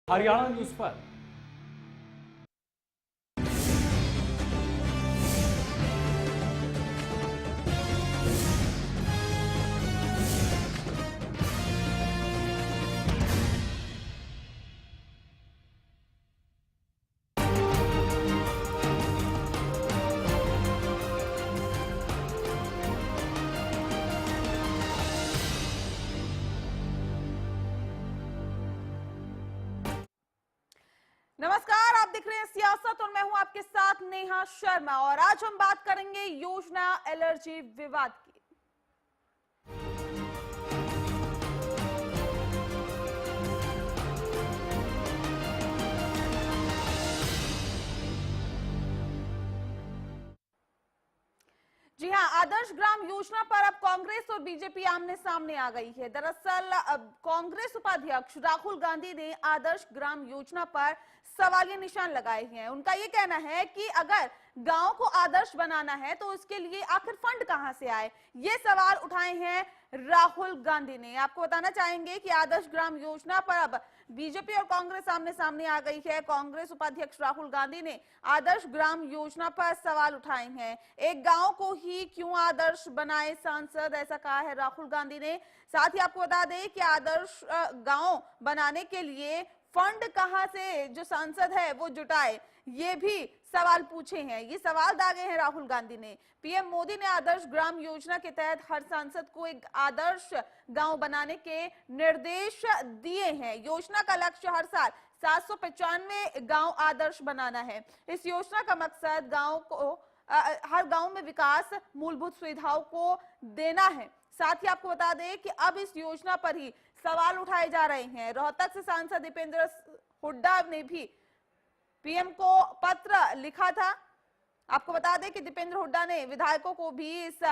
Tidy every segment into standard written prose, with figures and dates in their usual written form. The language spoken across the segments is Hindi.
हरियाणा न्यूज पर। नमस्कार, आप देख रहे हैं सियासत और मैं हूं आपके साथ नेहा शर्मा। और आज हम बात करेंगे योजना एलर्जी विवाद की। जी हां, आदर्श ग्राम योजना पर अब कांग्रेस और बीजेपी आमने सामने आ गई है। दरअसल अब कांग्रेस उपाध्यक्ष राहुल गांधी ने आदर्श ग्राम योजना पर सवालिया निशान लगाए हैं। उनका यह कहना है कि अगर गांव को आदर्श बनाना है तो उसके लिए आखिर फंड कहां से आए, ये सवाल उठाए हैं राहुल गांधी ने। आपको बताना चाहेंगे कि आदर्श ग्राम योजना पर अब बीजेपी और कांग्रेस आमने सामने आ गई है। कांग्रेस उपाध्यक्ष राहुल गांधी ने आदर्श ग्राम योजना पर सवाल उठाए हैं। एक गांव को ही क्यों आदर्श बनाए सांसद, ऐसा कहा है राहुल गांधी ने। साथ ही आपको बता दें कि आदर्श गांव बनाने के लिए फंड कहां से जो सांसद है वो जुटाए, ये भी सवाल पूछे हैं। ये सवाल दागे हैं राहुल गांधी ने। पीएम मोदी ने आदर्श ग्राम योजना के तहत हर सांसद को एक आदर्श गांव बनाने के निर्देश दिए हैं। योजना का लक्ष्य हर साल 795 गांव आदर्श बनाना है। इस योजना का मकसद गांव को हर गांव में विकास, मूलभूत सुविधाओं को देना है। साथ ही आपको बता दें कि अब इस योजना पर ही सवाल उठाए जा रहे हैं। रोहतक से सांसद दीपेंद्र हुड्डा ने भी पीएम को पत्र लिखा था। आपको बता दें कि दीपेंद्र हुड्डा ने विधायकों को भी इस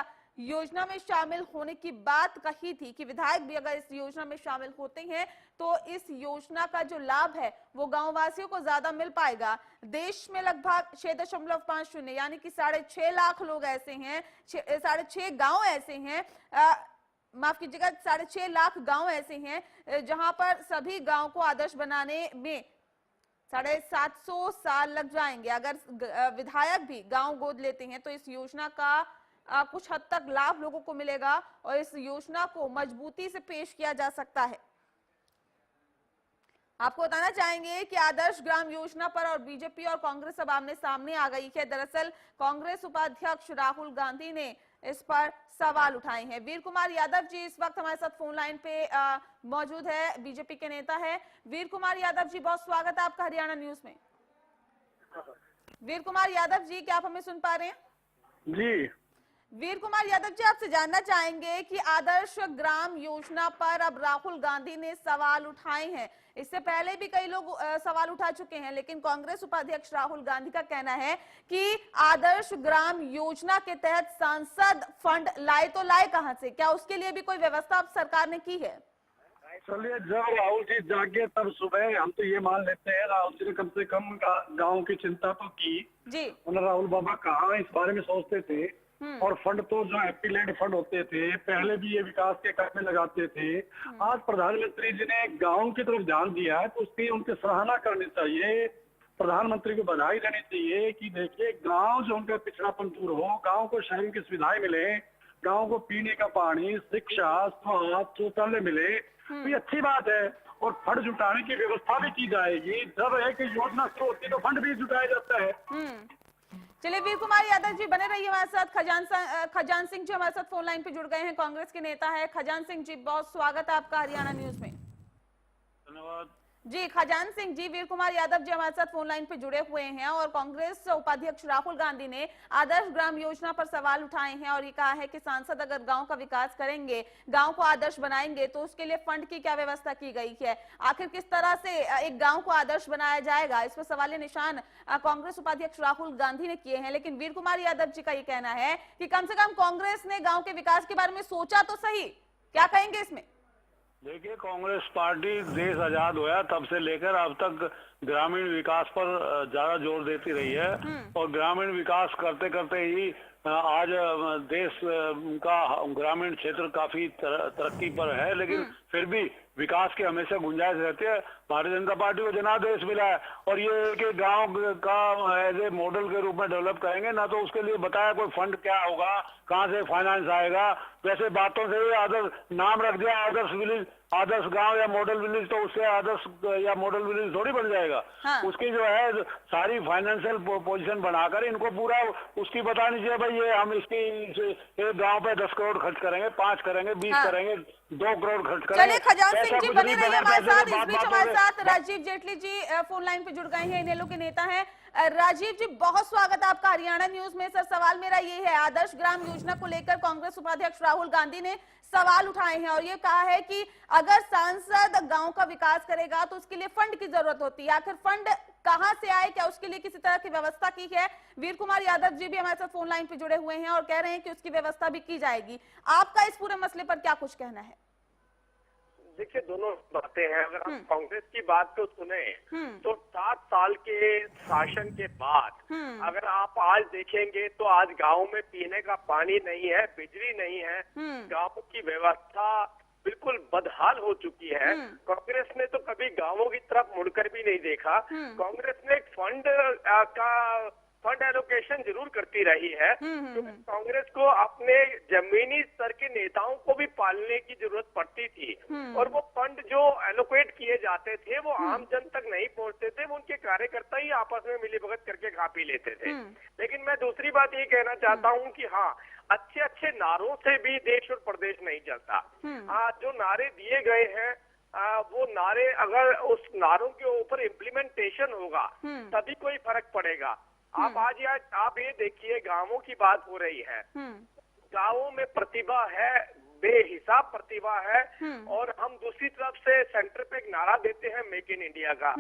योजना में शामिल होने की बात कही थी कि विधायक भी अगर इस योजना में शामिल होते हैं तो इस योजना का जो लाभ है वो गांववासियों को ज्यादा मिल पाएगा। देश में लगभग 6.50 यानी कि 6.5 लाख लोग ऐसे हैं, 6.5 गांव ऐसे हैं, माफ कीजिएगा 6.5 लाख गांव ऐसे हैं जहां पर सभी गांव को आदर्श बनाने में 750 साल लग जाएंगे। अगर विधायक भी गांव गोद लेते हैं तो इस योजना का कुछ हद तक लाभ लोगों को मिलेगा और इस योजना को मजबूती से पेश किया जा सकता है। आपको बताना चाहेंगे कि आदर्श ग्राम योजना पर और बीजेपी और कांग्रेस अब आमने सामने आ गई है। दरअसल कांग्रेस उपाध्यक्ष राहुल गांधी ने इस पर सवाल उठाए हैं। वीर कुमार यादव जी इस वक्त हमारे साथ फोन लाइन पे मौजूद है, बीजेपी के नेता है। वीर कुमार यादव जी, बहुत स्वागत है आपका हरियाणा न्यूज में। वीर कुमार यादव जी, क्या आप हमें सुन पा रहे हैं? जी। वीर कुमार यादव जी, आपसे जानना चाहेंगे कि आदर्श ग्राम योजना पर अब राहुल गांधी ने सवाल उठाए हैं। इससे पहले भी कई लोग सवाल उठा चुके हैं, लेकिन कांग्रेस उपाध्यक्ष राहुल गांधी का कहना है कि आदर्श ग्राम योजना के तहत सांसद फंड लाए तो लाए कहां से, क्या उसके लिए भी कोई व्यवस्था अब सरकार ने की है? चलिए, जब राहुल जी जागे तब सुबह, हम तो ये मान लेते हैं राहुल जी ने कम से कम गांव की चिंता तो की जी। उन्होंने राहुल बाबा कहाँ इस बारे में सोचते थे। और फंड तो जो हैप्पी लैंड फंड होते थे पहले भी ये विकास के काम में लगाते थे। आज प्रधानमंत्री जी ने गांव की तरफ ध्यान दिया है तो उसकी उनकी सराहना करनी चाहिए। प्रधानमंत्री को बधाई देनी चाहिए कि देखिए गांव जो उनका पिछड़ापन दूर हो, गांव को शहरों की सुविधाएं मिले, गांव को पीने का पानी, शिक्षा, स्वास्थ्य, शौचालय मिले, तो ये अच्छी बात है। और फंड जुटाने की व्यवस्था भी की जाएगी। जब एक योजना शुरू होती है तो फंड भी जुटाया जाता है। चलिए, वीर कुमार यादव जी बने रहिए हमारे साथ। खजान सिंह जी हमारे साथ फोन लाइन पे जुड़ गए हैं, कांग्रेस के नेता है। खजान सिंह जी, बहुत स्वागत है आपका हरियाणा न्यूज में। धन्यवाद जी। खजान सिंह जी, वीर कुमार यादव जी हमारे साथ फोन लाइन पे जुड़े हुए हैं और कांग्रेस उपाध्यक्ष राहुल गांधी ने आदर्श ग्राम योजना पर सवाल उठाए हैं और ये कहा है कि सांसद अगर गांव का विकास करेंगे, गांव को आदर्श बनाएंगे तो उसके लिए फंड की क्या व्यवस्था की गई है। आखिर किस तरह से एक गांव को आदर्श बनाया जाएगा, इस पर सवालिया निशान कांग्रेस उपाध्यक्ष राहुल गांधी ने किए हैं। लेकिन वीर कुमार यादव जी का ये कहना है कि कम से कम कांग्रेस ने गाँव के विकास के बारे में सोचा तो सही। क्या कहेंगे इसमें? देखिए, कांग्रेस पार्टी देश आजाद हुआ तब से लेकर अब तक ग्रामीण विकास पर ज्यादा जोर देती रही है और ग्रामीण विकास करते करते ही आज देश का ग्रामीण क्षेत्र काफी तरक्की पर है। लेकिन फिर भी विकास की हमेशा गुंजाइश रहती है। भारतीय जनता पार्टी को जनादेश मिला है और ये कि गांव का एज ए मॉडल के रूप में डेवलप करेंगे, ना तो उसके लिए बताया कोई फंड क्या होगा, कहाँ से फाइनेंस आएगा। वैसे बातों से ही आदर्श नाम रख दिया आदर्श विलेज, आदर्श गांव या मॉडल विलेज, तो उससे आदर्श या मॉडल विलेज थोड़ी बन जाएगा। हाँ। उसकी जो है सारी फाइनेंशियल पोजीशन बनाकर इनको पूरा उसकी बतानी चाहिए, भाई ये हम इसकी एक गांव पे 10 करोड़ खर्च करेंगे, 5 करेंगे, 20 हाँ। करेंगे, 2 करोड़ खर्च करेंगे। चलिए खजान सिंह जी बने रहिए हमारे साथ। इस बीच हमारे साथ बात राजीव जेटली जी फोन लाइन पे जुड़ गए हैं, इनेलो के नेता हैं। राजीव जी बहुत स्वागत है आपका हरियाणा न्यूज में। सर सवाल मेरा ये है, आदर्श ग्राम योजना को लेकर कांग्रेस उपाध्यक्ष राहुल गांधी ने सवाल उठाए हैं और ये कहा है कि अगर सांसद गांव का विकास करेगा तो उसके लिए फंड की जरूरत होती है। आखिर फंड कहां से आए, क्या उसके लिए किसी तरह की व्यवस्था की है? वीर कुमार यादव जी भी हमारे साथ फोन लाइन पे जुड़े हुए हैं और कह रहे हैं कि उसकी व्यवस्था भी की जाएगी। आपका इस पूरे मसले पर क्या कुछ कहना है? देखिए, दोनों बातें हैं। अगर हम कांग्रेस की बात को सुने तो 7 साल के शासन के बाद अगर आप आज देखेंगे तो आज गांव में पीने का पानी नहीं है, बिजली नहीं है, गांव की व्यवस्था बिल्कुल बदहाल हो चुकी है। कांग्रेस ने तो कभी गांवों की तरफ मुड़कर भी नहीं देखा। कांग्रेस ने एक फंड एलोकेशन जरूर करती रही है, क्योंकि कांग्रेस को अपने जमीनी स्तर के नेताओं को भी पालने की जरूरत पड़ती थी और वो फंड जो एलोकेट किए जाते थे वो आम जन तक नहीं पहुंचते थे, वो उनके कार्यकर्ता ही आपस में मिलीभगत करके खा पी लेते थे। लेकिन मैं दूसरी बात ये कहना चाहता हूँ कि हाँ, अच्छे अच्छे नारों से भी देश और प्रदेश नहीं चलता। जो नारे दिए गए हैं वो नारे अगर उस नारों के ऊपर इम्प्लीमेंटेशन होगा तभी कोई फर्क पड़ेगा। आप ये देखिए, गांवों की बात हो रही है, गांवों में प्रतिभा है, बेहिसाब प्रतिभा है और हम दूसरी तरफ से सेंटर पे एक नारा देते हैं मेक इन इंडिया का।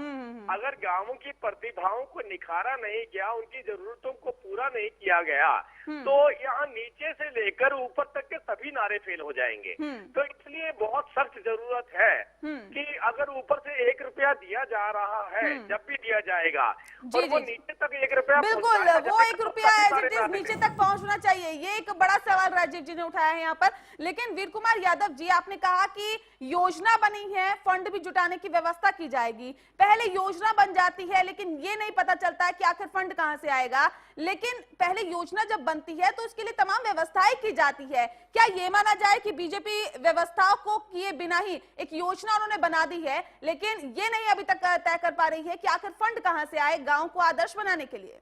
अगर गांवों की प्रतिभाओं को निखारा नहीं गया, उनकी जरूरतों को पूरा नहीं किया गया तो यहाँ नीचे से लेकर ऊपर तक के सभी नारे फेल हो जाएंगे। तो इसलिए बहुत सख्त जरूरत है कि अगर ऊपर से 1 रुपया दिया जा रहा है, जब भी दिया जाएगा और वो नीचे तक 1 रुपया, बिल्कुल वो 1 रुपया नीचे तक पहुंचना चाहिए, ये एक बड़ा सवाल राजीव जी ने उठाया है यहाँ पर। लेकिन वीर कुमार यादव जी, आपने कहा कि योजना बनी है, फंड भी जुटाने की व्यवस्था की जाएगी। पहले योजना बन जाती है लेकिन ये नहीं पता चलता है कि आखिर फंड कहां से आएगा। लेकिन पहले योजना जब बनती है तो उसके लिए तमाम व्यवस्थाएं की जाती है। क्या ये माना जाए कि बीजेपी व्यवस्थाओं को किए बिना ही एक योजना उन्होंने बना दी है, लेकिन ये नहीं अभी तक तय कर पा रही है कि आखिर फंड कहां से आए गांव को आदर्श बनाने के लिए?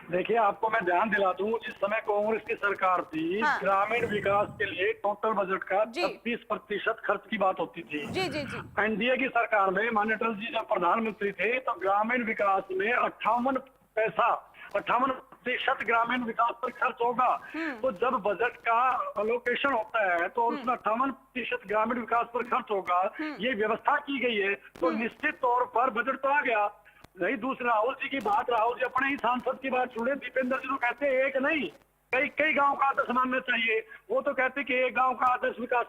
देखिए, आपको मैं ध्यान दिला दूं, जिस समय कांग्रेस की सरकार थी, ग्रामीण विकास के लिए टोटल बजट का 36% खर्च की बात होती थी। जी जी जी। एनडीए की सरकार में माननीय अटल जी जब प्रधानमंत्री थे तो ग्रामीण विकास में 58% ग्रामीण विकास पर खर्च होगा। तो जब बजट का अलोकेशन होता है तो उसमें 58% ग्रामीण विकास पर खर्च होगा, ये व्यवस्था की गई है, तो निश्चित तौर पर बजट तो आ गया। नहीं, दूसरा राहुल जी की बात, राहुल जी अपने ही सांसद की बात सुने, दीपेंद्र जी तो कहते हैं एक नहीं कई गांव का आदर्श मानना चाहिए। वो तो कहते कि एक गांव का आदर्श विकास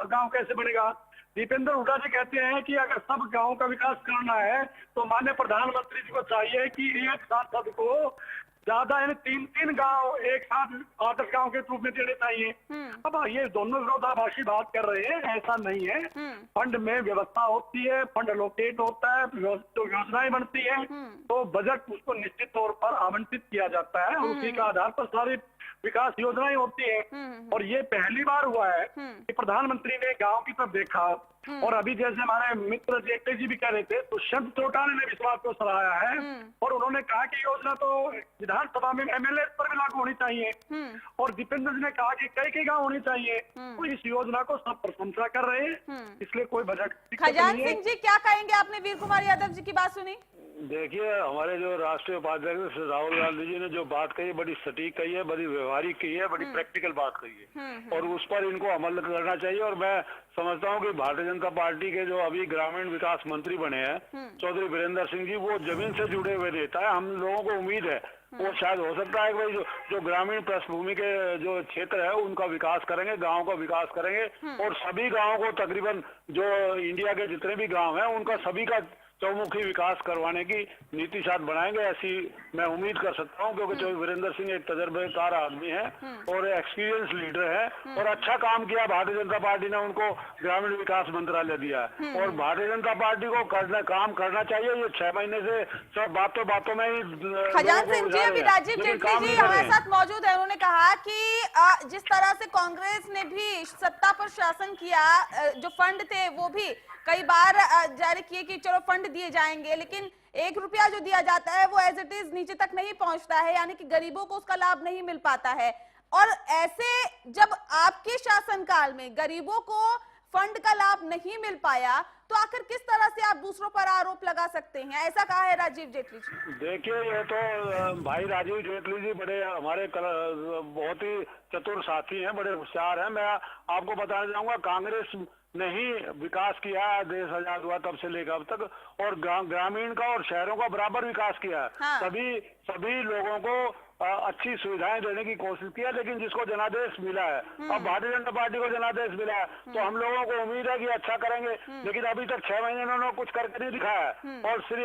गांव कैसे बनेगा। दीपेंद्र हुड्डा जी कहते हैं कि अगर सब गांव का विकास करना है तो माननीय प्रधानमंत्री जी को चाहिए कि एक सांसद को ज्यादा यानी 3-3 गांव एक साथ आदर्श गांव के रूप में देने चाहिए। अब ये दोनों विरोधाभासी बात कर रहे हैं, ऐसा नहीं है। फंड में व्यवस्था होती है, फंड एलोकेट होता है, तो योजनाएं बनती है, तो बजट उसको निश्चित तौर पर आवंटित किया जाता है और उसी के आधार पर सारी विकास योजनाएं होती है। और ये पहली बार हुआ है कि प्रधानमंत्री ने गांव की तरफ देखा। और अभी जैसे हमारे मित्र जेटली जी भी कह रहे थे, तो शब्द चौटाला ने इस बात को सराहा है और उन्होंने कहा कि योजना तो विधानसभा में एमएलए पर भी लागू होनी चाहिए। और दीपेंद्र जी ने कहा कि कई गांव होनी चाहिए। तो इस योजना को सब प्रशंसा कर रहे हैं, इसलिए कोई बजट खजान सिंह जी क्या कहेंगे? आपने वीर कुमार यादव जी की बात सुनी? देखिए, हमारे जो राष्ट्रीय उपाध्यक्ष राहुल गांधी जी ने जो बात कही, बड़ी सटीक कही है, बड़ी व्यवहारिक कही है, बड़ी प्रैक्टिकल बात कही है और उस पर इनको अमल करना चाहिए। और मैं समझता हूँ कि भारतीय जनता पार्टी के जो अभी ग्रामीण विकास मंत्री बने हैं चौधरी वीरेंद्र सिंह जी, वो जमीन से जुड़े हुए नेता है। हम लोगों को उम्मीद है वो शायद हो सकता है कि भाई जो ग्रामीण पृष्ठभूमि के जो क्षेत्र है उनका विकास करेंगे, गाँव का विकास करेंगे और सभी गाँव को तकरीबन जो इंडिया के जितने भी गाँव है उनका सभी का चौमुखी विकास करवाने की नीति साथ बनाएंगे, ऐसी मैं उम्मीद कर सकता हूं, क्योंकि जो वीरेंद्र सिंह एक तजर्बेकार आदमी है और एक्सपीरियंस लीडर है और अच्छा काम किया। भारतीय जनता पार्टी ने उनको ग्रामीण विकास मंत्रालय दिया और भारतीय जनता पार्टी को काम करना चाहिए। ये 6 महीने से सब बातों में ही खजान सिंह जी, अभी राजीव जेटली जी हमारे साथ मौजूद है। उन्होंने कहा कि जिस तरह से कांग्रेस ने भी सत्ता पर शासन किया, जो फंड थे वो भी कई बार जारी किए कि चलो फंड दिए जाएंगे, लेकिन 1 रुपया जो दिया जाता है वो एज इट इज नीचे तक नहीं पहुंचता है, यानी कि गरीबों को उसका लाभ नहीं मिल पाता है। और ऐसे जब आपके शासनकाल में गरीबों को फंड का लाभ नहीं मिल पाया, तो आखिर किस तरह से आप दूसरों पर आरोप लगा सकते हैं? ऐसा कहा है राजीव जेटली जी। देखिए, ये तो भाई राजीव जेटली जी बड़े हमारे बहुत ही चतुर साथी हैं, बड़े होशियार हैं। मैं आपको बताना चाहूंगा, कांग्रेस ने ही विकास किया है देश आजाद हुआ तब से लेकर अब तक, और ग्रामीण का और शहरों का बराबर विकास किया है। हाँ। सभी लोगों को अच्छी सुविधाएं देने की कोशिश की है, लेकिन जिसको जनादेश मिला है, अब भारतीय जनता पार्टी को जनादेश मिला है, तो हम लोगों को उम्मीद है कि अच्छा करेंगे, लेकिन अभी तक 6 महीने इन्होंने कुछ करके नहीं दिखाया है। और श्री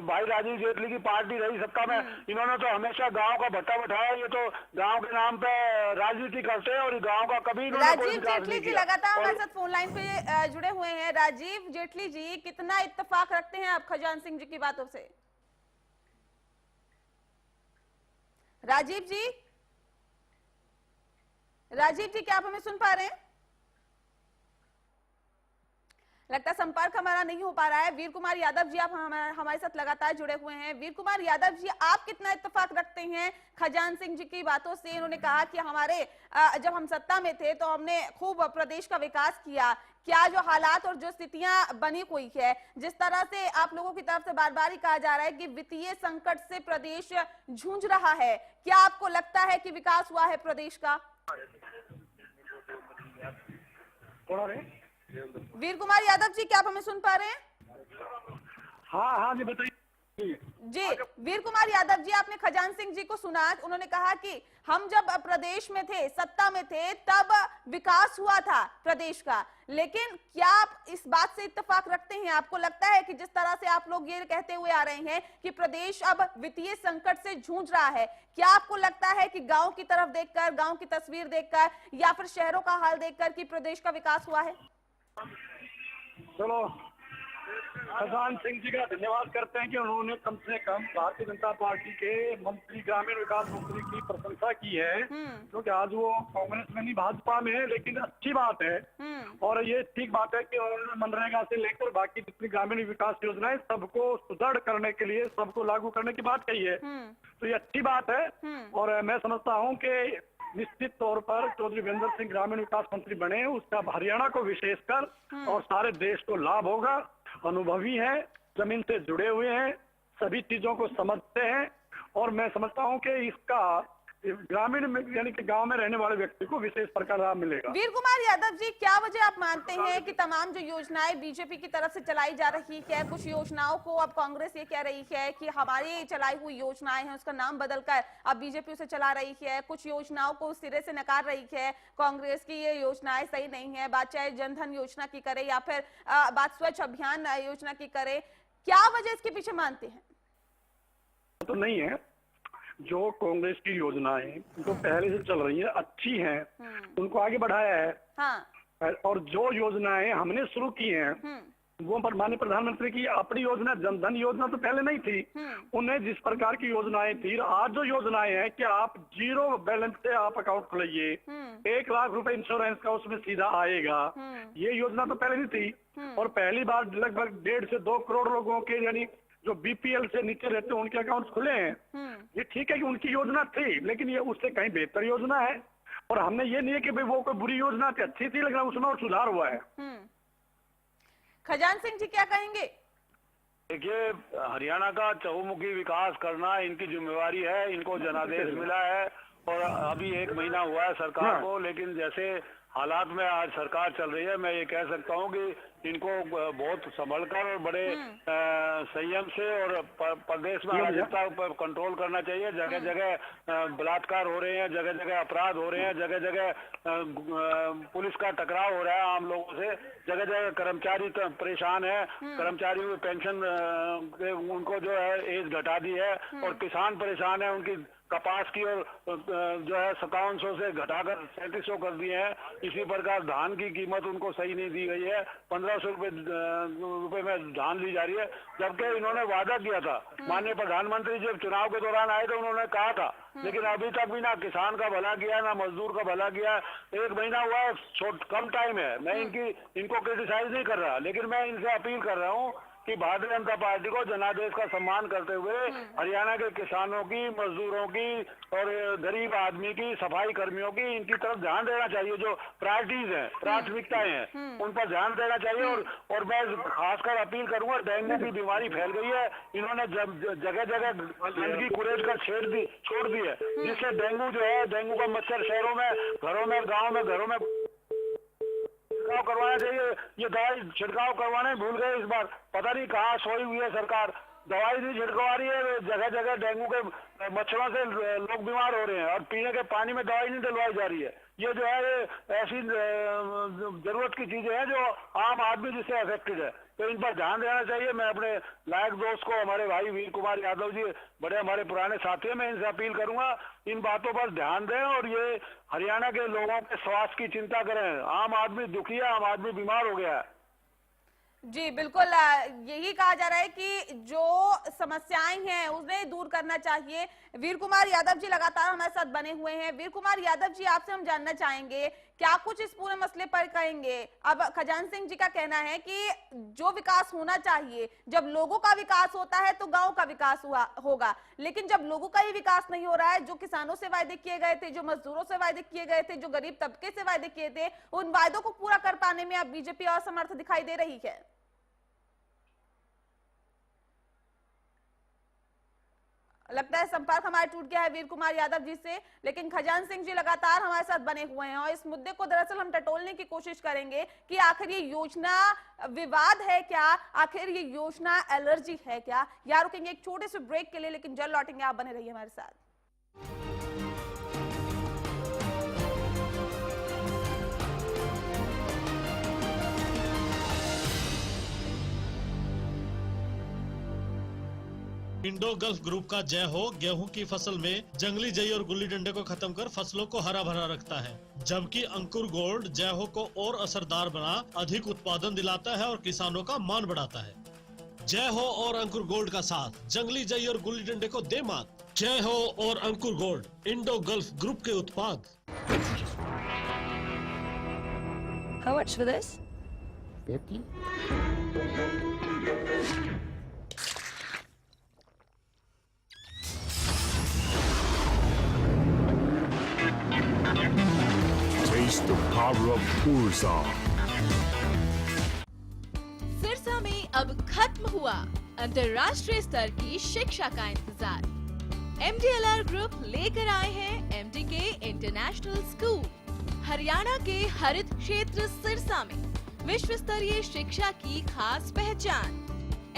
भाई राजीव जेटली की पार्टी रही सत्ता में, इन्होंने तो हमेशा गाँव का भट्टा बैठाया। ये तो गाँव के नाम पे राजनीति करते हैं और गाँव का कभी राजीव जेटली जी लगातार हमारे साथ फोन लाइन पे जुड़े हुए हैं। राजीव जेटली जी, कितना इत्तेफाक रखते हैं आप खजान सिंह जी की बातों से? राजीव जी, क्या आप हमें सुन पा रहे हैं? लगता है संपर्क हमारा नहीं हो पा रहा है। वीर कुमार यादव जी, आप हमारे साथ लगातार जुड़े हुए हैं। वीर कुमार यादव जी, आप कितना इत्तेफाक रखते हैं खजान सिंह जी की बातों से? इन्होंने कहा कि हमारे जब हम सत्ता में थे तो हमने खूब प्रदेश का विकास किया। क्या जो हालात और जो स्थितियां बनी हुई है, जिस तरह से आप लोगों की तरफ से बार बार ही कहा जा रहा है कि वित्तीय संकट से प्रदेश जूझ रहा है, क्या आपको लगता है कि विकास हुआ है प्रदेश का? वीर कुमार यादव जी, क्या आप हमें सुन पा रहे हैं? हाँ जी, बताइए जी। वीर कुमार यादव जी, आपने खजान सिंह जी को सुना, उन्होंने कहा कि हम जब प्रदेश में थे, सत्ता में थे, तब विकास हुआ था प्रदेश का। लेकिन क्या आप इस बात से इत्तेफाक रखते हैं? आपको लगता है कि जिस तरह से आप लोग ये कहते हुए आ रहे हैं कि प्रदेश अब वित्तीय संकट से जूझ रहा है, क्या आपको लगता है कि गांव की तरफ देखकर, गांव की तस्वीर देखकर या फिर शहरों का हाल देखकर कि प्रदेश का विकास हुआ है? चलो, खजान सिंह जी का धन्यवाद करते हैं कि उन्होंने कम से कम भारतीय जनता पार्टी के मंत्री, ग्रामीण विकास मंत्री की प्रशंसा की है, क्योंकि आज वो कांग्रेस में नहीं भाजपा में है। लेकिन अच्छी बात है और ये ठीक बात है कि उन्होंने मनरेगा से लेकर बाकी जितनी ग्रामीण विकास योजनाएं सबको सुदृढ़ करने के लिए, सबको लागू करने की बात कही है, तो ये अच्छी बात है। और मैं समझता हूँ कि निश्चित तौर पर चौधरी वीरेंद्र सिंह ग्रामीण विकास मंत्री बने, उसका हरियाणा को विशेषकर और सारे देश को लाभ होगा। अनुभवी हैं, जमीन से जुड़े हुए हैं, सभी चीजों को समझते हैं, और मैं समझता हूं कि इसका ग्रामीण में यानी कि गांव में रहने वाले व्यक्ति को विशेष प्रकार लाभ मिलेगा। वीर कुमार यादव जी, क्या वजह आप मानते हैं कि तमाम जो योजनाएं बीजेपी की तरफ से चलाई जा रही है, कुछ योजनाओं को अब कांग्रेस ये कह रही है कि हमारी चलाई हुई योजनाएं हैं, उसका नाम बदलकर अब बीजेपी उसे चला रही है, कुछ योजनाओं को सिरे से नकार रही है कांग्रेस की ये योजनाएं सही नहीं है, बात चाहे जनधन योजना की करे या फिर बात स्वच्छ अभियान योजना की करे, क्या वजह इसके पीछे मानते हैं? तो नहीं है, जो कांग्रेस की योजनाएं जो पहले से चल रही है अच्छी हैं, उनको आगे बढ़ाया है। हाँ। और जो योजनाएं हमने शुरू की हैं, वो माननीय प्रधानमंत्री की अपनी योजना, जनधन योजना तो पहले नहीं थी, उन्हें जिस प्रकार की योजनाएं थी, आज जो योजनाएं हैं कि आप 0 बैलेंस से आप अकाउंट खोलिए, 1 लाख रुपए इंश्योरेंस का उसमें सीधा आएगा, ये योजना तो पहले नहीं थी। और पहली बार लगभग 1.5 से 2 करोड़ लोगों के, यानी जो बीपीएल से नीचे रहते हैं, उनके अकाउंट खुले हैं। ये ठीक है कि उनकी योजना थी, लेकिन ये उससे कहीं बेहतर योजना है। और हमने ये नहीं है कि भाई वो कोई बुरी योजना थी, अच्छी थी, लेकिन उसमें और सुधार हुआ है। खजान सिंह जी, क्या कहेंगे? देखिए, हरियाणा का चहुमुखी विकास करना इनकी जिम्मेवारी है, इनको जनादेश मिला है और अभी 1 महीना हुआ है सरकार को, लेकिन जैसे हालात में आज सरकार चल रही है, मैं ये कह सकता हूँ कि इनको बहुत संभलकर और बड़े संयम से और प्रदेश में अराजकता पर कंट्रोल करना चाहिए। जगह जगह बलात्कार हो रहे हैं, जगह जगह अपराध हो रहे हैं, जगह जगह पुलिस का टकराव हो रहा है आम लोगों से, जगह जगह कर्मचारी परेशान है, कर्मचारियों की पेंशन उनको जो है एज घटा दी है, और किसान परेशान है, उनकी कपास की और जो है 5700 से घटाकर 3700 कर दिए हैं। इसी प्रकार धान की कीमत उनको सही नहीं दी गई है, 1500 रुपए में धान ली जा रही है, जबकि इन्होंने वादा किया था। माननीय प्रधानमंत्री जब चुनाव के दौरान आए थे उन्होंने कहा था, लेकिन अभी तक भी ना किसान का भला किया ना मजदूर का भला किया। 1 महीना हुआ है, कम टाइम है। मैं इनको क्रिटिसाइज नहीं कर रहा, लेकिन मैं इनसे अपील कर रहा हूँ कि भारतीय जनता पार्टी को जनादेश का सम्मान करते हुए हरियाणा के किसानों की, मजदूरों की और गरीब आदमी की, सफाई कर्मियों की, इनकी तरफ ध्यान देना चाहिए। जो प्रायोरिटीज हैं, प्राथमिकताएं हैं, उन पर ध्यान देना चाहिए। और मैं खासकर अपील करूंगा, डेंगू की बीमारी फैल गई है, इन्होंने जगह जगह गंदगी कुरेद कर छोड़ दी है, जिससे डेंगू जो है, डेंगू का मच्छर शहरों में, घरों में, गाँव में, घरों में छिड़काव करवाना चाहिए। ये दवाई छिड़काव करवाने भूल गए इस बार, पता नहीं कहाँ सोई हुई है सरकार, दवाई नहीं छिड़कवा रही है। जगह जगह डेंगू के मच्छरों से लोग बीमार हो रहे हैं और पीने के पानी में दवाई नहीं डलवाई जा रही है। ये जो है ये ऐसी जरूरत की चीजें हैं जो आम आदमी जिससे अफेक्टेड है, तो इन पर ध्यान देना चाहिए। मैं अपने लायक दोस्त को, हमारे भाई वीर कुमार यादव जी, बड़े हमारे पुराने साथी हैं, मैं इनसे अपील करूंगा इन बातों पर ध्यान दें और ये हरियाणा के लोगों के स्वास्थ्य की चिंता करें। आम आदमी दुखी है, आम आदमी बीमार हो गया है। जी बिल्कुल, यही कहा जा रहा है कि जो समस्याएं हैं उन्हें दूर करना चाहिए। वीर कुमार यादव जी लगातार हमारे साथ बने हुए हैं। वीर कुमार यादव जी, आपसे हम जानना चाहेंगे, क्या कुछ इस पूरे मसले पर कहेंगे? अब खजान सिंह जी का कहना है कि जो विकास होना चाहिए, जब लोगों का विकास होता है तो गांव का विकास होगा, लेकिन जब लोगों का ही विकास नहीं हो रहा है, जो किसानों से वायदे किए गए थे, जो मजदूरों से वायदे किए गए थे, जो गरीब तबके से वायदे किए थे, उन वायदों को पूरा कर पाने में अब बीजेपी असमर्थ दिखाई दे रही है। लगता है संपर्क हमारा टूट गया है वीर कुमार यादव जी से, लेकिन खजान सिंह जी लगातार हमारे साथ बने हुए हैं और इस मुद्दे को दरअसल हम टटोलने की कोशिश करेंगे कि आखिर ये योजना विवाद है क्या, आखिर ये योजना एलर्जी है क्या। या रुकेंगे एक छोटे से ब्रेक के लिए, लेकिन जल्द लौटेंगे, आप बने रहिए हमारे साथ। इंडो गल्फ ग्रुप का जय हो गेहूं की फसल में जंगली जई और गुल्ली डंडे को खत्म कर फसलों को हरा भरा रखता है, जबकि अंकुर गोल्ड जय हो को और असरदार बना अधिक उत्पादन दिलाता है और किसानों का मान बढ़ाता है। जय हो और अंकुर गोल्ड का साथ जंगली जई और गुल्ली डंडे को दे मात। जय हो और अंकुर गोल्ड, इंडो गल्फ ग्रुप के उत्पाद। How much for this? 50. Taste the power of Urza. Sirsa में अब खत्म हुआ अंतर्राष्ट्रीय स्तर की शिक्षा का इंतजार। MDLR ग्रुप लेकर आए हैं MDK इंटरनेशनल स्कूल। हरियाणा के हरित क्षेत्र सिरसा में विश्व स्तरीय शिक्षा की खास पहचान।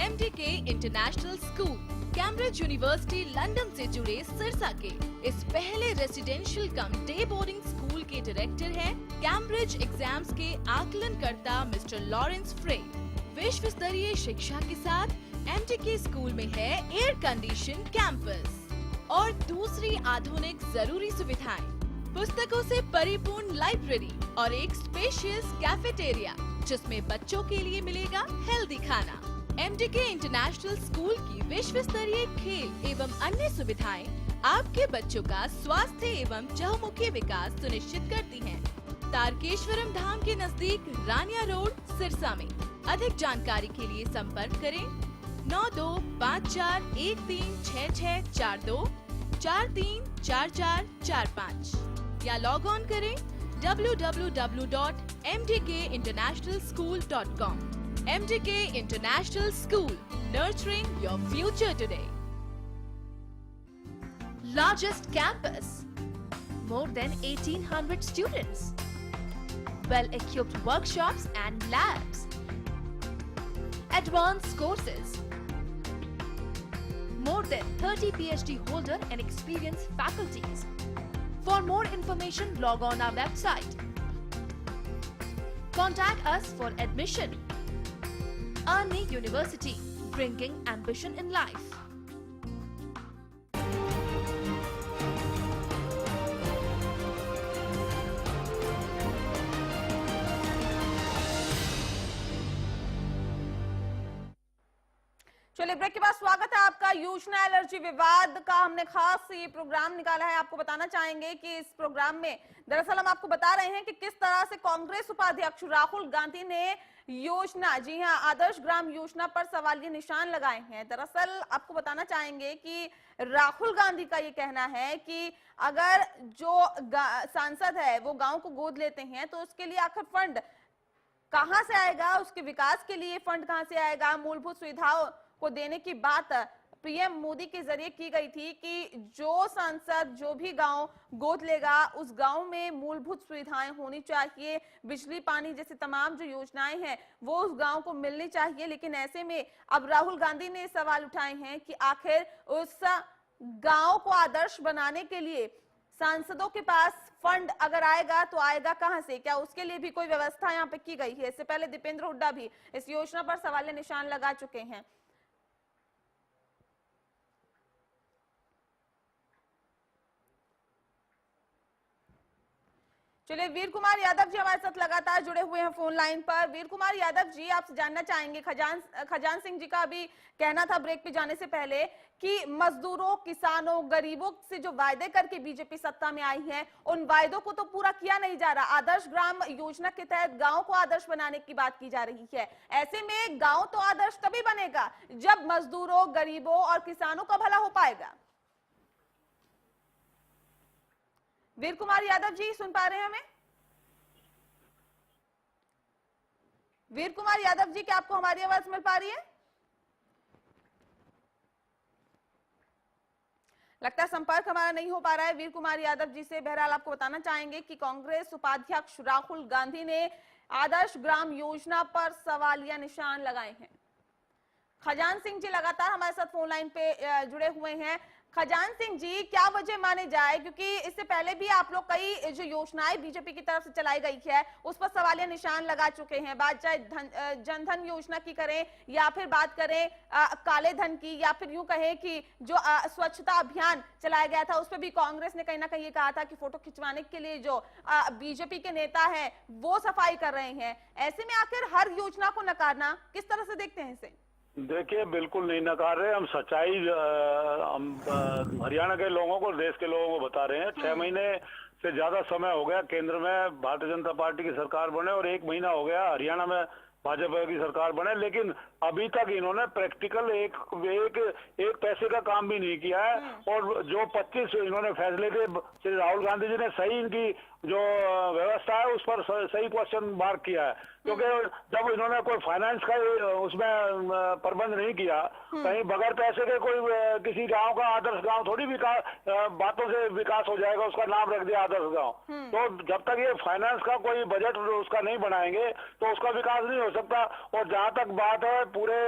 MDK international school Cambridge university London से जुड़े सिरसा के इस पहले रेसिडेंशियल कम डे बोर्डिंग स्कूल के डायरेक्टर हैं कैम्ब्रिज एग्जाम्स के आकलनकर्ता मिस्टर लॉरेंस फ्रे। विश्व स्तरीय शिक्षा के साथ MDK स्कूल में है एयर कंडीशन कैंपस और दूसरी आधुनिक जरूरी सुविधाएं, पुस्तकों से परिपूर्ण लाइब्रेरी और एक स्पेशियस कैफेटेरिया जिसमें बच्चों के लिए मिलेगा हेल्दी खाना। MDK इंटरनेशनल स्कूल की विश्व स्तरीय खेल एवं अन्य सुविधाएं आपके बच्चों का स्वास्थ्य एवं चहुमुखी विकास सुनिश्चित करती हैं। तारकेश्वरम धाम के नजदीक रानिया रोड सिरसा में। अधिक जानकारी के लिए संपर्क करें 9254136642 434445 या लॉग ऑन करें www.mdkinternationalschool.com। MDK International School, nurturing your future today. Largest campus, more than 1800 students, well-equipped workshops and labs, advanced courses. More than 30 PhD holder and experienced faculties. For more information, log on our website. Contact us for admission. Army University, bringing ambition in life. चलिए ब्रेक के बाद स्वागत है आपका। योजना एलर्जी विवाद का हमने खास ये प्रोग्राम निकाला है। आपको बताना चाहेंगे कि इस प्रोग्राम में दरअसल हम आपको बता रहे हैं कि किस तरह से कांग्रेस उपाध्यक्ष राहुल गांधी ने योजना, जी हां, आदर्श ग्राम योजना पर सवालिया निशान लगाए हैं। दरअसल आपको बताना चाहेंगे कि राहुल गांधी का ये कहना है कि अगर जो सांसद है वो गांव को गोद लेते हैं तो उसके लिए आखिर फंड कहां से आएगा, उसके विकास के लिए फंड कहां से आएगा। मूलभूत सुविधाओं को देने की बात पीएम मोदी के जरिए की गई थी कि जो सांसद जो भी गांव गोद लेगा उस गांव में मूलभूत सुविधाएं होनी चाहिए, बिजली पानी जैसे तमाम जो योजनाएं हैं वो उस गांव को मिलनी चाहिए। लेकिन ऐसे में अब राहुल गांधी ने सवाल उठाए हैं कि आखिर उस गांव को आदर्श बनाने के लिए सांसदों के पास फंड अगर आएगा तो आएगा कहां से, क्या उसके लिए भी कोई व्यवस्था यहाँ पे की गई है। इससे पहले दीपेंद्र हुड्डा भी इस योजना पर सवालिया निशान लगा चुके हैं। चलिए, वीर कुमार यादव जी हमारे साथ लगातार जुड़े हुए हैं फोन लाइन पर। वीर कुमार यादव जी, आपसे जानना चाहेंगे, खजान सिंह जी का भी कहना था ब्रेक पे जाने से पहले कि मजदूरों, किसानों, गरीबों से जो वायदे करके बीजेपी सत्ता में आई है उन वायदों को तो पूरा किया नहीं जा रहा। आदर्श ग्राम योजना के तहत गांव को आदर्श बनाने की बात की जा रही है। ऐसे में गांव तो आदर्श तभी बनेगा जब मजदूरों, गरीबों और किसानों का भला हो पाएगा। वीर कुमार यादव जी, सुन पा रहे हैं हमें? वीर कुमार यादव जी, क्या आपको हमारी आवाज मिल पा रही है? लगता है संपर्क हमारा नहीं हो पा रहा है वीर कुमार यादव जी से। बहरहाल आपको बताना चाहेंगे कि कांग्रेस उपाध्यक्ष राहुल गांधी ने आदर्श ग्राम योजना पर सवालिया निशान लगाए हैं। खजान सिंह जी लगातार हमारे साथ फोन लाइन पे जुड़े हुए हैं। खजान सिंह जी, क्या वजह माने जाए, क्योंकि इससे पहले भी आप लोग कई जो योजनाएं बीजेपी की तरफ से चलाई गई है उस पर सवालिया निशान लगा चुके हैं। बात चाहे जनधन योजना की करें या फिर बात करें काले धन की, या फिर यूं कहें कि जो स्वच्छता अभियान चलाया गया था उस पर भी कांग्रेस ने कहीं ना कहीं कहा था कि फोटो खिंचवाने के लिए जो बीजेपी के नेता है वो सफाई कर रहे हैं। ऐसे में आखिर हर योजना को नकारना, किस तरह से देखते हैं इसे? देखिए, बिल्कुल नहीं नकार रहे हम। सच्चाई हम हरियाणा के लोगों को, देश के लोगों को बता रहे हैं। 6 महीने से ज्यादा समय हो गया केंद्र में भारतीय जनता पार्टी की सरकार बने और 1 महीना हो गया हरियाणा में भाजपा की सरकार बने, लेकिन अभी तक इन्होंने प्रैक्टिकल एक पैसे का काम भी नहीं किया है। और जो 25 इन्होंने फैसले थे, श्री राहुल गांधी जी ने सही इनकी जो व्यवस्था है उस पर सही क्वेश्चन मार्क किया है। क्योंकि जब इन्होंने कोई फाइनेंस का उसमें प्रबंध नहीं किया, कहीं बगैर पैसे के कोई किसी गांव का आदर्श गांव थोड़ी बातों से विकास हो जाएगा, उसका नाम रख दिया आदर्श गांव। तो जब तक ये फाइनेंस का कोई बजट उसका नहीं बनाएंगे तो उसका विकास नहीं हो सकता। और जहां तक बात है पूरे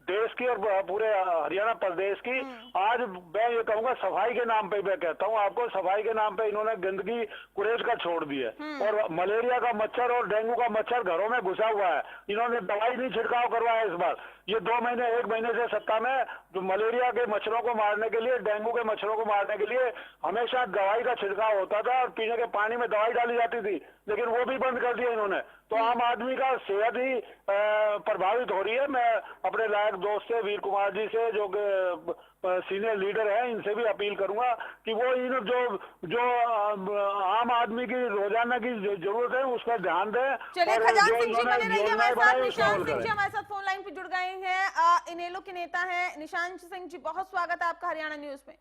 देश की और पूरे हरियाणा प्रदेश की, आज मैं ये कहूंगा सफाई के नाम पे, मैं कहता हूँ आपको, सफाई के नाम पे इन्होंने गंदगी कुरेद का छोड़ दी है। और मलेरिया का मच्छर और डेंगू का मच्छर घरों में घुसा हुआ है। इन्होंने दवाई नहीं छिड़काव करवाया इस बार। ये 1 महीने से सत्ता में जो मलेरिया के मच्छरों को मारने के लिए, डेंगू के मच्छरों को मारने के लिए हमेशा दवाई का छिड़काव होता था और पीने के पानी में दवाई डाली जाती थी, लेकिन वो भी बंद कर दिया इन्होंने। तो आम आदमी का सेहत ही प्रभावित हो रही है। मैं अपने लायक दोस्त से, वीर कुमार जी से, जो सीनियर लीडर हैं, इनसे भी अपील करूंगा कि वो इन जो आम आदमी की रोजाना की जरूरत है उस पर ध्यान दें। चलिए, खजान सिंह जी बने रहिए हमारे साथ। निशान सिंह जी हमारे साथ फोन लाइन पे जुड़ गए हैं, इनेलो के नेता हैं। निशान सिंह जी, बहुत स्वागत है आपका हरियाणा न्यूज में।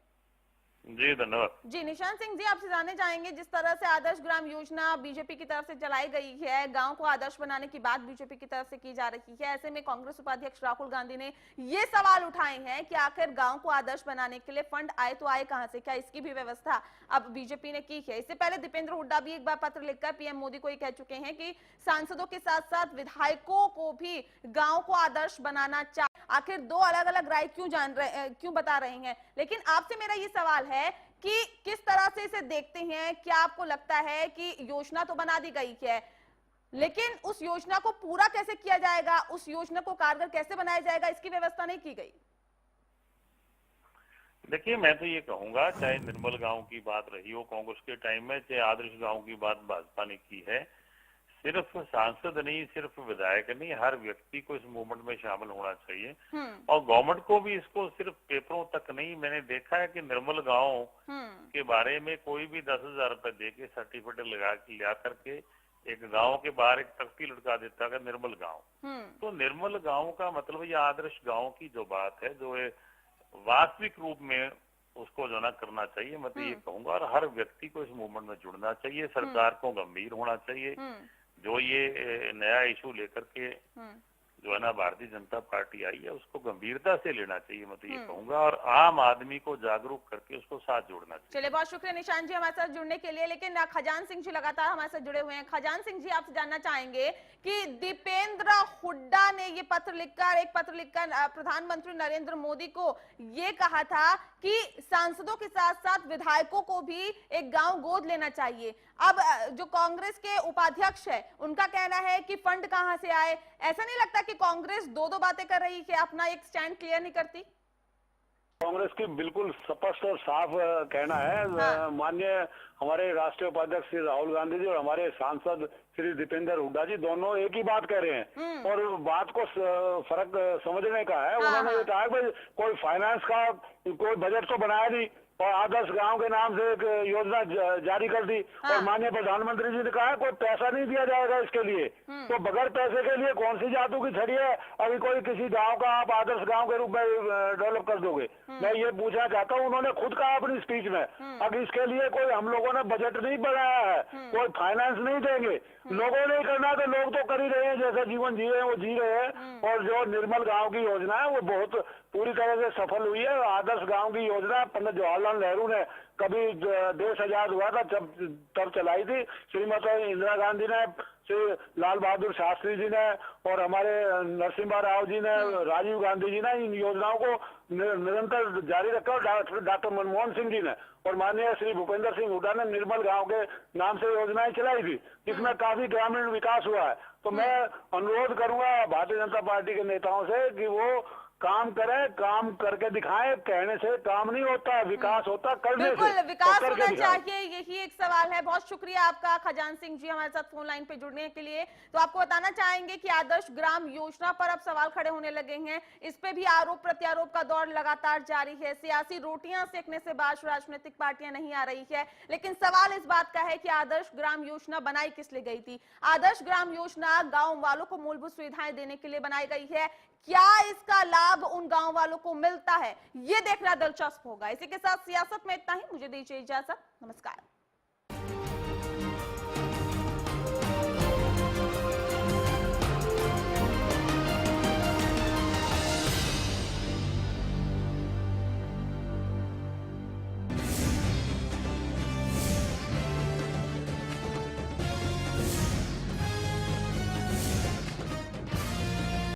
जी धन्यवाद। जी निशांत सिंह जी, आपसे जानना चाहेंगे, जिस तरह से आदर्श ग्राम योजना बीजेपी की तरफ से चलाई गई है, गांव को आदर्श बनाने की बात बीजेपी की तरफ से की जा रही है, ऐसे में कांग्रेस उपाध्यक्ष राहुल गांधी ने ये सवाल उठाए हैं कि आखिर गांव को आदर्श बनाने के लिए फंड आए तो आए कहां से, क्या इसकी भी व्यवस्था अब बीजेपी ने की है? इससे पहले दीपेंद्र हुड्डा भी एक बार पत्र लिखकर पीएम मोदी को ये कह चुके हैं कि सांसदों के साथ साथ विधायकों को भी गांव को आदर्श बनाना चाहिए। आखिर दो अलग अलग राय क्यों बता रहे हैं? लेकिन आपसे मेरा ये सवाल है कि किस तरह से इसे देखते हैं? क्या आपको लगता है कि योजना तो बना दी गई है, लेकिन उस योजना को पूरा कैसे किया जाएगा, उस योजना को कारगर कैसे बनाया जाएगा, इसकी व्यवस्था नहीं की गई? देखिए, मैं तो ये कहूंगा, चाहे निर्मल गांव की बात रही हो कांग्रेस के टाइम में, चाहे आदर्श गांव की बात भाजपा ने की है, सिर्फ सांसद नहीं, सिर्फ विधायक नहीं, हर व्यक्ति को इस मूवमेंट में शामिल होना चाहिए। और गवर्नमेंट को भी इसको सिर्फ पेपरों तक नहीं, मैंने देखा है कि निर्मल गांव के बारे में कोई भी 10,000 रुपए दे के सर्टिफिकेट लिया करके एक गांव के बाहर एक तख्ती लटका देता है निर्मल गांव। तो निर्मल गांव का मतलब ये आदर्श गांव की जो बात है, जो वास्तविक रूप में उसको जो ना करना चाहिए, मैं तो ये कहूंगा। और हर व्यक्ति को इस मूवमेंट में जुड़ना चाहिए, सरकार को गंभीर होना चाहिए। जो ये नया इशू लेकर के जो है ना भारतीय जनता पार्टी आई है, उसको गंभीरता से लेना चाहिए, मैं तो ये कहूंगा, और आम आदमी को जागरूक करके उसको साथ जोड़ना चाहिए। चलिए, बहुत शुक्रिया निशांत जी हमारे साथ जुड़ने के लिए। लेकिन खजान सिंह जी लगातार हमारे साथ जुड़े हुए हैं। खजान सिंह जी, आपसे जानना चाहेंगे कि दीपेंद्र हुड्डा ने एक पत्र लिखकर प्रधानमंत्री नरेंद्र मोदी को ये कहा था कि सांसदों के साथ साथ विधायकों को भी एक गांव गोद लेना चाहिए। अब जो कांग्रेस के उपाध्यक्ष है, उनका कहना है कि फंड कहां से आए। ऐसा नहीं लगता कि कांग्रेस दो बातें कर रही है, अपना एक स्टैंड क्लियर नहीं करती? कांग्रेस की बिल्कुल स्पष्ट और साफ कहना है। माननीय हमारे राष्ट्रीय उपाध्यक्ष श्री राहुल गांधी जी और हमारे सांसद श्री दीपेंद्र हुड्डा जी दोनों एक ही बात कह रहे हैं, और बात को फर्क समझने का है। उन्होंने ये कहा कि कोई फाइनेंस का कोई बजट तो बनाया नहीं, और आदर्श गांव के नाम से एक योजना जारी कर दी, और माननीय प्रधानमंत्री जी ने कहा कोई पैसा नहीं दिया जाएगा इसके लिए। तो बगैर पैसे के लिए कौन सी जादू की छड़ी है, अभी कोई किसी गांव का आप आदर्श गांव के रूप में डेवलप कर दोगे? मैं ये पूछना चाहता हूँ। उन्होंने खुद कहा अपनी स्पीच में, अब इसके लिए कोई हम लोगों ने बजट नहीं बनाया है, कोई फाइनेंस नहीं देंगे, लोगों ने करना, तो लोग तो कर ही रहे हैं, जैसा जीवन जी रहे हैं वो जी रहे हैं। और जो निर्मल गांव की योजना है वो बहुत पूरी तरह से सफल हुई है। आदर्श गांव की योजना पंडित जवाहरलाल नेहरू ने कभी देश आजाद हुआ था तब चलाई थी, श्रीमती इंदिरा गांधी ने, श्री लाल बहादुर शास्त्री जी ने, और हमारे नरसिम्हा राव जी ने, राजीव गांधी जी ने इन योजनाओं को निरंतर जारी रखा, और डॉक्टर मनमोहन सिंह जी ने और माननीय श्री भूपेंद्र सिंह हुड्डा ने निर्मल गांव के नाम से योजनाएं चलाई थी, जिसमें काफी ग्रामीण विकास हुआ है। तो मैं अनुरोध करूंगा भारतीय जनता पार्टी के नेताओं से कि वो काम करें, काम करके दिखाएं। कहने से काम नहीं होता, विकास होता करने से। बिल्कुल, विकास होना चाहिए, यही एक सवाल है। बहुत शुक्रिया आपका खजान सिंह जी हमारे साथ फोन लाइन पे जुड़ने के लिए। तो आपको बताना चाहेंगे कि आदर्श ग्राम योजना पर अब सवाल खड़े होने लगे हैं। इस पे भी आरोप प्रत्यारोप का दौर लगातार जारी है। सियासी रोटियां सेकने से बाज राजनीतिक पार्टियां नहीं आ रही है, लेकिन सवाल इस बात का है कि आदर्श ग्राम योजना बनाई किस लिए गई थी? आदर्श ग्राम योजना गाँव वालों को मूलभूत सुविधाएं देने के लिए बनाई गई है। क्या इसका लाभ उन गांव वालों को मिलता है, ये देखना दिलचस्प होगा। इसी के साथ सियासत में इतना ही। मुझे दीजिए इजाजत, नमस्कार।